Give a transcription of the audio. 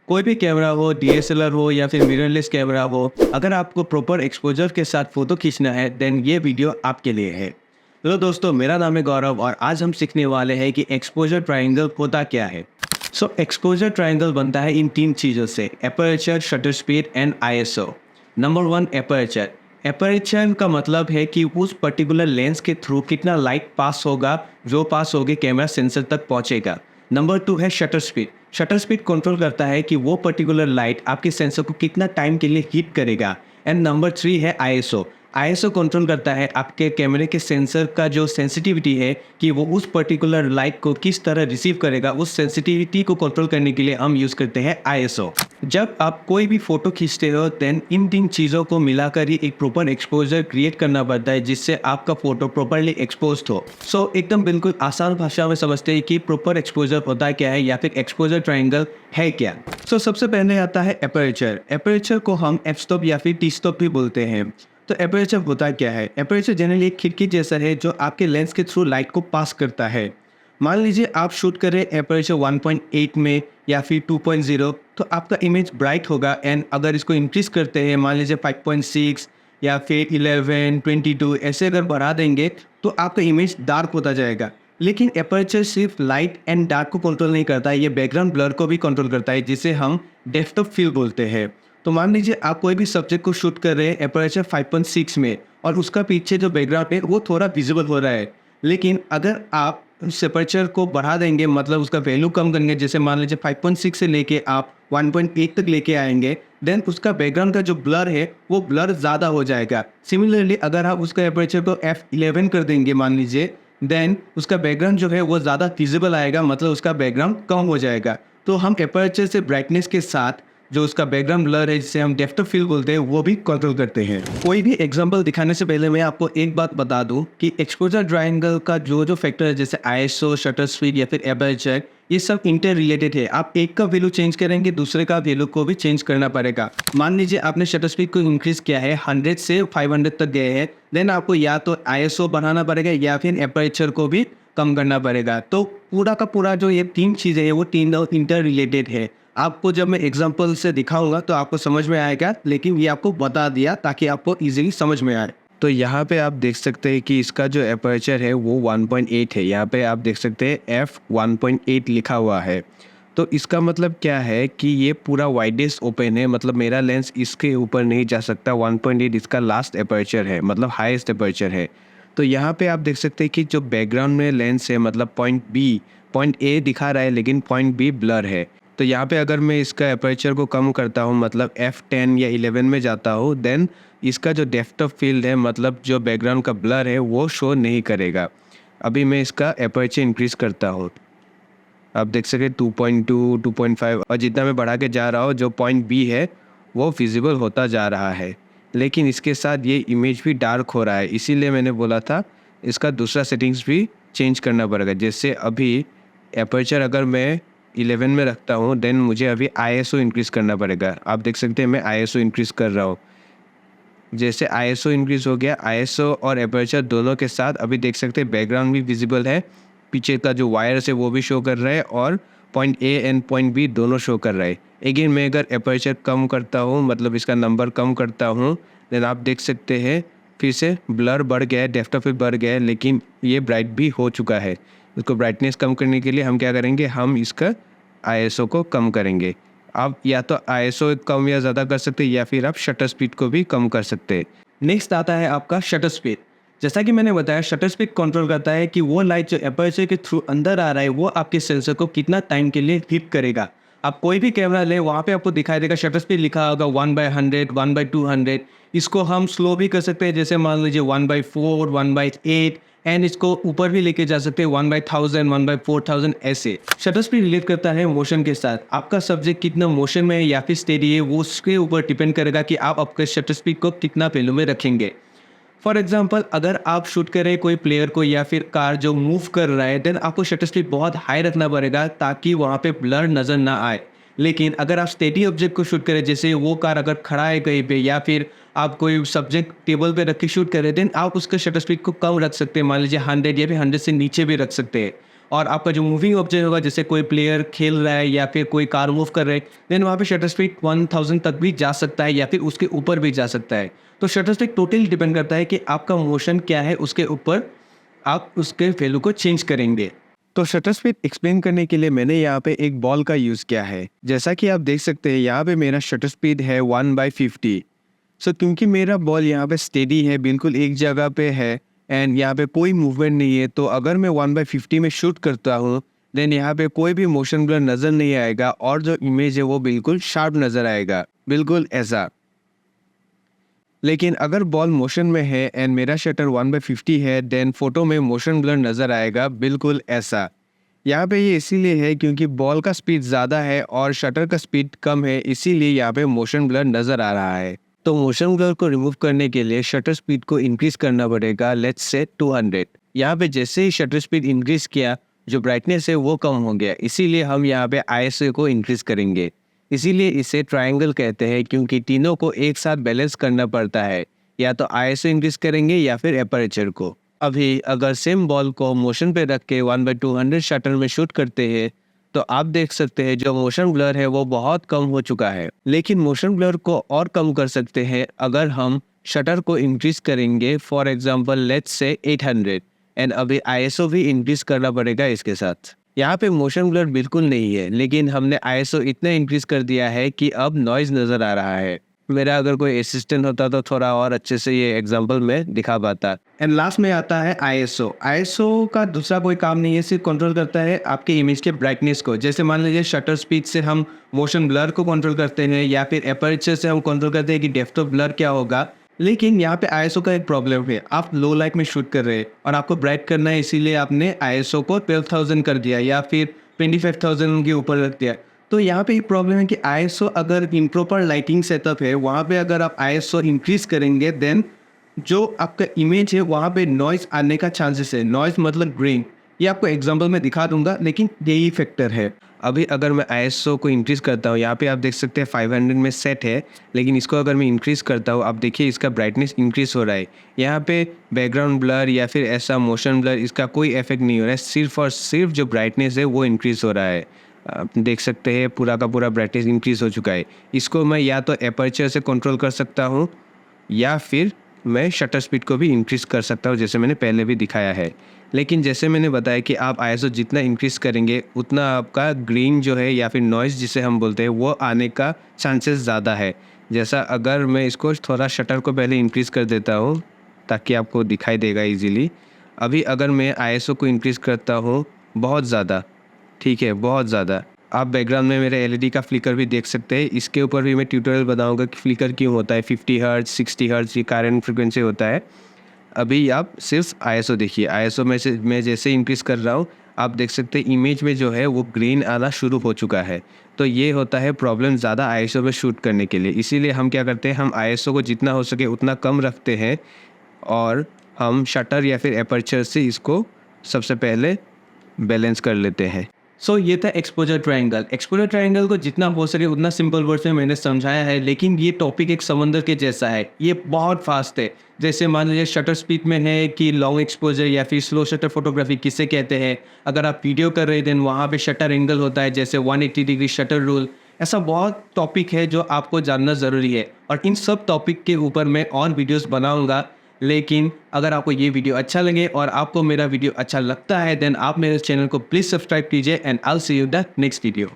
कोई भी कैमरा हो, डीएसएलआर हो या फिर मिररलेस कैमरा हो, अगर आपको प्रॉपर एक्सपोजर के साथ फ़ोटो खींचना है, देन ये वीडियो आपके लिए है। तो दोस्तों, मेरा नाम है गौरव और आज हम सीखने वाले हैं कि एक्सपोजर ट्रायंगल होता क्या है। एक्सपोजर ट्रायंगल बनता है इन 3 चीज़ों से: aperture, shutter speed and ISO. Number 1, aperture. Aperture का मतलब है कि उस पर्टिकुलर लेंस के थ्रू कितना लाइट पास होगा, जो पास होके कैमरा सेंसर तक पहुंचेगा। नंबर 2 है shutter speed. Shutter speed control करता है कि वो पर्टिकुलर लाइट आपके सेंसर को कितना टाइम के लिए हीट करेगा। एंड नंबर 3 है आईएसओ। आईएसओ कंट्रोल करता है आपके कैमरे के सेंसर का जो सेंसिटिविटी है कि वो उस पर्टिकुलर लाइट को किस तरह रिसीव करेगा। उस सेंसिटिविटी को कंट्रोल करने के लिए हम यूज़ करते हैं आईएसओ। जब आप कोई भी फोटो खींचते हो, देन इन 3 चीज़ों को मिलाकर ही एक प्रॉपर एक्सपोजर क्रिएट करना पड़ता है, जिससे आपका फोटो प्रॉपरली एक्सपोज्ड हो। एकदम बिल्कुल आसान भाषा में समझते हैं कि प्रॉपर एक्सपोजर होता क्या है या फिर एक्सपोजर ट्रायंगल है क्या। सबसे पहले आता है एपर्चर। एपर्चर को हम एफ स्टॉप या फिर टी स्टॉप भी बोलते हैं। तो एपर्चर होता क्या है? एपर्चर जनरली एक खिड़की जैसा है जो आपके लेंस के थ्रू लाइट को पास करता है। मान लीजिए आप शूट कर रहे हैं एपर्चर 1.8 में या फिर 2.0, तो आपका इमेज ब्राइट होगा। एंड अगर इसको इंक्रीज करते हैं, मान लीजिए 5.6 या फिर 11, 22 ऐसे अगर बढ़ा देंगे, तो आपका इमेज डार्क होता जाएगा। लेकिन एपर्चर सिर्फ लाइट एंड डार्क को कंट्रोल नहीं करता है, ये बैकग्राउंड ब्लर को भी कंट्रोल करता है, जिसे हम डेप्थ ऑफ फील्ड बोलते हैं। तो मान लीजिए आप कोई भी सब्जेक्ट को शूट कर रहे हैं एपर्चर 5.6 में और उसका पीछे जो बैकग्राउंड है वो थोड़ा विजिबल हो रहा है। लेकिन अगर आप उस एपर्चर को बढ़ा देंगे, मतलब उसका वैल्यू कम करेंगे, जैसे मान लीजिए 5.6 से लेके आप 1.8 तक लेके आएंगे, देन उसका बैकग्राउंड का जो ब्लर है वो ब्लर ज़्यादा हो जाएगा। सिमिलरली अगर आप उसका एपर्चर को f11 कर देंगे मान लीजिए, देन उसका बैकग्राउंड जो है वो ज़्यादा विजिबल आएगा, मतलब उसका बैकग्राउंड कम हो जाएगा। तो हम एपर्चर से ब्राइटनेस के साथ जो उसका बैकग्राउंड ब्लर है, जिसे हम डेप्थ ऑफ फील्ड बोलते हैं, वो भी कंट्रोल करते हैं। कोई भी एग्जांपल दिखाने से पहले मैं आपको एक बात बता दूं कि एक्सपोजर ट्रायंगल का जो फैक्टर है, जैसे आईएसओ, शटर स्पीड या फिर एपर्चर, ये सब इंटर रिलेटेड है। आप एक का वैल्यू चेंज करेंगे, दूसरे का वैल्यू को भी चेंज करना पड़ेगा। मान लीजिए आपने शटर स्पीड को इंक्रीज किया है, 100 से 500 तक गए हैं, देन आपको या तो आईएसओ बढ़ाना पड़ेगा या फिर एपर्चर को भी कम करना पड़ेगा। तो पूरा का पूरा जो ये 3 चीज़ें हैं वो तीनों इंटर रिलेटेड है। आपको जब मैं एग्जांपल से दिखाऊंगा तो आपको समझ में आएगा, लेकिन ये आपको बता दिया ताकि आपको इजीली समझ में आए। तो यहाँ पे आप देख सकते हैं कि इसका जो एपर्चर है वो 1.8 है। यहाँ पे आप देख सकते हैं f1.8 लिखा हुआ है। तो इसका मतलब क्या है कि ये पूरा वाइडेस्ट ओपन है, मतलब मेरा लेंस इसके ऊपर नहीं जा सकता। 1.8 इसका लास्ट एपर्चर है, मतलब हाईएस्ट एपर्चर है। तो यहाँ पे आप देख सकते हैं कि जो बैकग्राउंड में लेंस है, मतलब पॉइंट ए दिखा रहा है लेकिन पॉइंट बी ब्लर है। तो यहाँ पे अगर मैं इसका एपर्चर को कम करता हूँ, मतलब f10 या 11 में जाता हूँ, देन इसका जो डेप्थ ऑफ फील्ड है, मतलब जो बैकग्राउंड का ब्लर है, वो शो नहीं करेगा। अभी मैं इसका एपर्चर इंक्रीज़ करता हूँ, आप देख सके 2.2, 2.5, और जितना मैं बढ़ा के जा रहा हूँ, जो पॉइंट बी है वो विजिबल होता जा रहा है। लेकिन इसके साथ ये इमेज भी डार्क हो रहा है, इसीलिए मैंने बोला था इसका दूसरा सेटिंग्स भी चेंज करना पड़ेगा। जैसे अभी एपर्चर अगर मैं 11 में रखता हूँ, देन मुझे अभी आईएसओ इंक्रीज़ करना पड़ेगा। आप देख सकते हैं मैं आईएसओ इंक्रीज़ कर रहा हूँ। जैसे आईएसओ इंक्रीज़ हो गया, आईएसओ और एपर्चर दोनों के साथ अभी देख सकते हैं बैकग्राउंड भी विजिबल है, पीछे का जो वायर्स है वो भी शो कर रहा है, और point A and point B दोनों शो कर रहा है। अगेन मैं अगर एपर्चर कम करता हूँ, मतलब इसका नंबर कम करता हूँ, देन आप देख सकते हैं फिर से ब्लर बढ़ गया है, डेप्थ ऑफ फील्ड बढ़ गया है, लेकिन ये ब्राइट भी हो चुका है। इसको ब्राइटनेस कम करने के लिए हम क्या करेंगे, हम इसका आईएसओ को कम करेंगे। आप या तो आईएसओ कम या ज़्यादा कर सकते हैं, या फिर आप शटर स्पीड को भी कम कर सकते हैं। नेक्स्ट आता है आपका शटर स्पीड। जैसा कि मैंने बताया, शटर स्पीड कंट्रोल करता है कि वो लाइट जो एपर्चर के थ्रू अंदर आ रहा है, वो आपके सेंसर को कितना टाइम के लिए हिट करेगा। आप कोई भी कैमरा ले, वहाँ पे आपको दिखाई देगा शटर स्पीड लिखा होगा 1/100, 1/200। इसको हम स्लो भी कर सकते हैं, जैसे मान लीजिए 1/4, 1/8, एंड इसको ऊपर भी लेके जा सकते हैं 1/1000, 1/4000 ऐसे। शटर स्पीड रिलेट करता है मोशन के साथ। आपका सब्जेक्ट कितना मोशन में है या फिर स्टेडी है, वो उसके ऊपर डिपेंड करेगा कि आप आपके शटर स्पीड को कितना पहलू में रखेंगे। फॉर एग्जाम्पल, अगर आप शूट कर रहे हैं कोई प्लेयर को या फिर कार जो मूव कर रहा है, देन आपको शटर स्पीड बहुत हाई रखना पड़ेगा ताकि वहाँ पे ब्लर नज़र ना आए। लेकिन अगर आप स्टेडी ऑब्जेक्ट को शूट करें, जैसे वो कार अगर खड़ा है कहीं पे, या फिर आप कोई सब्जेक्ट टेबल पे रख के शूट करें, देन आप उसका शटर स्पीड को कम रख सकते हैं, मान लीजिए 100 या फिर 100 से नीचे भी रख सकते हैं। और आपका जो मूविंग ऑब्जेक्ट होगा, जैसे कोई प्लेयर खेल रहा है या फिर कोई कार मूव कर रहा है, देन वहाँ पे शटर स्पीड 1000 तक भी जा सकता है या फिर उसके ऊपर भी जा सकता है। तो शटर स्पीड टोटली डिपेंड करता है कि आपका मोशन क्या है, उसके ऊपर आप उसके वैल्यू को चेंज करेंगे। तो शटर स्पीड एक्सप्लेन करने के लिए मैंने यहाँ पे एक बॉल का यूज़ किया है। जैसा कि आप देख सकते हैं यहाँ पे मेरा शटर स्पीड है 1/50। सो क्योंकि मेरा बॉल यहाँ पे स्टेडी है, बिल्कुल एक जगह पे है एंड यहाँ पे कोई मूवमेंट नहीं है, तो अगर मैं 1/50 में शूट करता हूँ देन यहाँ पे कोई भी मोशन ब्लर नज़र नहीं आएगा और जो इमेज है वो बिल्कुल शार्प नज़र आएगा, बिल्कुल ऐसा। लेकिन अगर बॉल मोशन में है एंड मेरा शटर 1/50 है देन फोटो में मोशन ब्लर नज़र आएगा, बिल्कुल ऐसा। यहाँ पे ये इसीलिए है क्योंकि बॉल का स्पीड ज़्यादा है और शटर का स्पीड कम है, इसीलिए यहाँ पे मोशन ब्लर नज़र आ रहा है। तो मोशन ब्लर को रिमूव करने के लिए शटर स्पीड को इंक्रीज़ करना पड़ेगा, लेट्स से 200। यहाँ पे जैसे ही शटर स्पीड इंक्रीज़ किया, जो ब्राइटनेस है वो कम हो गया, इसीलिए हम यहाँ पे ISO को इंक्रीज़ करेंगे। इसीलिए इसे ट्रायंगल कहते हैं, क्योंकि तीनों को एक साथ बैलेंस करना पड़ता है, या तो ISO इंक्रीज करेंगे या फिर एपरेचर को। अभी अगर सेम बॉल को मोशन पे रख के 1/200 शटर में शूट करते हैं तो आप देख सकते हैं जो मोशन ब्लर है वो बहुत कम हो चुका है। लेकिन मोशन ब्लर को और कम कर सकते हैं अगर हम शटर को इंक्रीज करेंगे, for example let's say 800 and अभी ISO भी इंक्रीज करना पड़ेगा इसके साथ। यहाँ पे मोशन ब्लर बिल्कुल नहीं है, लेकिन हमने ISO इतना इंक्रीज कर दिया है कि अब नॉइज नज़र आ रहा है। मेरा अगर कोई असिस्टेंट होता तो थोड़ा और अच्छे से ये एग्जांपल में दिखा पाता। एंड लास्ट में आता है ISO। ISO का दूसरा कोई काम नहीं है, सिर्फ कंट्रोल करता है आपके इमेज के ब्राइटनेस को। जैसे मान लीजिए शटर स्पीड से हम मोशन ब्लर को कंट्रोल करते हैं या फिर एपर्चर से हम कंट्रोल करते हैं कि डेप्थ ऑफ ब्लर क्या होगा। लेकिन यहाँ पे ISO का एक प्रॉब्लम है, आप लो लाइट में शूट कर रहे हैं और आपको ब्राइट करना है, इसीलिए आपने ISO को 12,000 कर दिया या फिर 25,000 के ऊपर रख दिया। तो यहाँ पे एक प्रॉब्लम है कि ISO अगर इम्प्रॉपर लाइटिंग सेटअप है वहाँ पे अगर आप ISO इंक्रीज करेंगे देन जो आपका इमेज है वहाँ पे नॉइज़ आने का चांसेस है। नॉइज़ मतलब ग्रेन, ये आपको एग्जांपल में दिखा दूंगा, लेकिन यही फैक्टर है। अभी अगर मैं ISO को इंक्रीज़ करता हूँ, यहाँ पे आप देख सकते हैं 500 में सेट है, लेकिन इसको अगर मैं इंक्रीज़ करता हूँ, आप देखिए इसका ब्राइटनेस इंक्रीज़ हो रहा है। यहाँ पे बैकग्राउंड ब्लर या फिर ऐसा मोशन ब्लर, इसका कोई इफेक्ट नहीं हो रहा है, सिर्फ और सिर्फ जो ब्राइटनेस है वो इंक्रीज़ हो रहा है। आप देख सकते हैं पूरा का पूरा ब्राइटनेस इंक्रीज़ हो चुका है। इसको मैं या तो एपर्चर से कंट्रोल कर सकता हूँ या फिर मैं शटर स्पीड को भी इंक्रीज़ कर सकता हूँ, जैसे मैंने पहले भी दिखाया है। लेकिन जैसे मैंने बताया कि आप ISO जितना इंक्रीज़ करेंगे उतना आपका ग्रीन जो है या फिर नॉइज़ जिसे हम बोलते हैं वो आने का चांसेस ज़्यादा है। जैसा अगर मैं इसको थोड़ा शटर को पहले इंक्रीज़ कर देता हूँ ताकि आपको दिखाई देगा ईजीली। अभी अगर मैं ISO को इंक्रीज़ करता हूँ बहुत ज़्यादा, ठीक है, बहुत ज़्यादा, आप बैकग्राउंड में मेरे LED का फ्लिकर भी देख सकते हैं। इसके ऊपर भी मैं ट्यूटोरियल बनाऊंगा कि फ्लिकर क्यों होता है। 50 हर्ट्ज 60 हर्ट्ज ये कारण फ्रिक्वेंसी होता है। अभी आप सिर्फ ISO देखिए, ISO में से मैं जैसे इंक्रीज़ कर रहा हूँ आप देख सकते हैं इमेज में जो है वो ग्रीन आना शुरू हो चुका है। तो ये होता है प्रॉब्लम ज़्यादा ISO में शूट करने के लिए। इसीलिए हम क्या करते हैं, हम ISO को जितना हो सके उतना कम रखते हैं और हम शटर या फिर एपर्चर से इसको सबसे पहले बैलेंस कर लेते हैं। सो ये था एक्सपोजर ट्रायंगल। एक्सपोजर ट्रायंगल को जितना हो सके उतना सिंपल वर्ड्स में मैंने समझाया है, लेकिन ये टॉपिक एक समंदर के जैसा है, ये बहुत फास्ट है। जैसे मान लीजिए शटर स्पीड में है कि लॉन्ग एक्सपोजर या फिर स्लो शटर फोटोग्राफी किसे कहते हैं। अगर आप वीडियो कर रहे हैं वहाँ पे शटर एंगल होता है, जैसे 180 डिग्री शटर रूल। ऐसा बहुत टॉपिक है जो आपको जानना ज़रूरी है और इन सब टॉपिक के ऊपर मैं और वीडियोज़ बनाऊँगा। लेकिन अगर आपको ये वीडियो अच्छा लगे और आपको मेरा वीडियो अच्छा लगता है देन आप मेरे चैनल को प्लीज़ सब्सक्राइब कीजिए and I will see you in the next video.